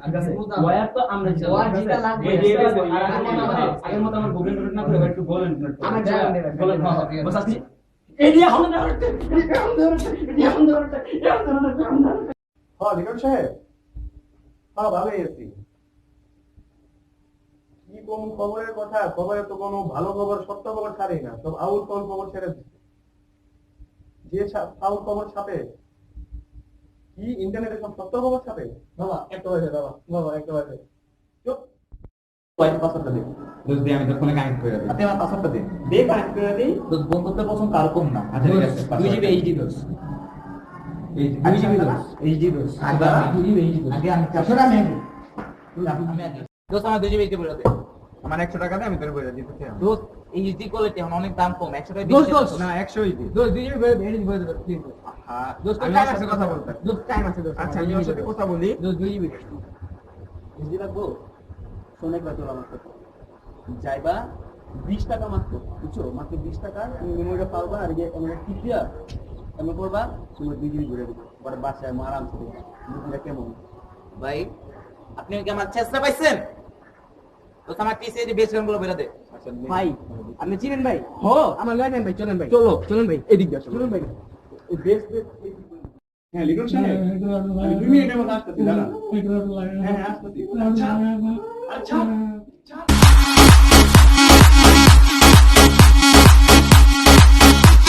ঠিক আছে ওয়্যার তো আমরা ওয়্যার যেটা লাগবে আগের মতো আমার গোবলিন রুট না করে একটু বলেন আমার জায়গা নেবেন বলেন বস আসছি এডিয়া হলো না হ্যাঁ লিটন সাহেব, হ্যাঁ ভালোই আছি। কি কোন খবরের কথা? খবরে তো কোনো ভালো খবর সত্য খবর ছাড়ি না, সব আউল ফাউল খবর ছেড়ে দিচ্ছে। যে ফাউল খবর ছাপে কি ইন্টারনেটে সব সত্য খবর ছাপে? বাবা একটা বাজে, বাবা একটা বাজে। চুপ। পাসওয়ার্ডটা দিন। যদি আমি তো ফোনে কানেক্ট করে দিই। আপনি আমার পাসওয়ার্ডটা দিন। দিয়ে কানেক্ট করে দিই। তো বন্ধুত্বের পছন্দ কার কম না। আচ্ছা ঠিক আছে। 2GB HD দোস। এই 2GB দোস। HD দোস। আগে 2GB HD দোস। আগে আমি আসলে আমি আগে দোস আমার 2GB HD বলে দে। আমার 100 টাকা দিয়ে আমি তোর বইটা দিতে চাই। দোস HD কোয়ালিটি এখন অনেক দাম কম 100 টাকা দোস দোস না 100 ই দি। দোস 2GB বলে দে HD বলে দে প্লিজ। হ্যাঁ দোস আমি টাইম ওর আছে সাথে কথা বলতে। দোস টাইম আছে দোস। আচ্ছা আমি ওর সাথে কথা বলি। দোস 2GB বুঝতে লাগবো শোনে একবার তোর আমার কথা যাইবা 20 টাকা মাত্র বুঝছো মাত্র 20 টাকা তুমি মেমোরিটা পাওয়া আর যে এমন টিপ দিয়া এমন করবা তুমি 2 জিবি ঘুরে দিবে পরে বাসায় আরাম করে বুঝলে কেমন ভাই আপনি কি আমার চেষ্টা পাইছেন? তো আমার টিসি যে বেস গানগুলো বেরা দে। ভাই আপনি চিনেন ভাই হো আমার লয় নেন ভাই চলেন ভাই চলো চলেন ভাই এদিক দিয়ে চলুন ভাই এই বেশ হ্যাঁ লিটন সাহেব আমি 2 মিনিটের মধ্যে আসতেছি দাঁড়া হ্যাঁ আসতেছি আচ্ছা আচ্ছা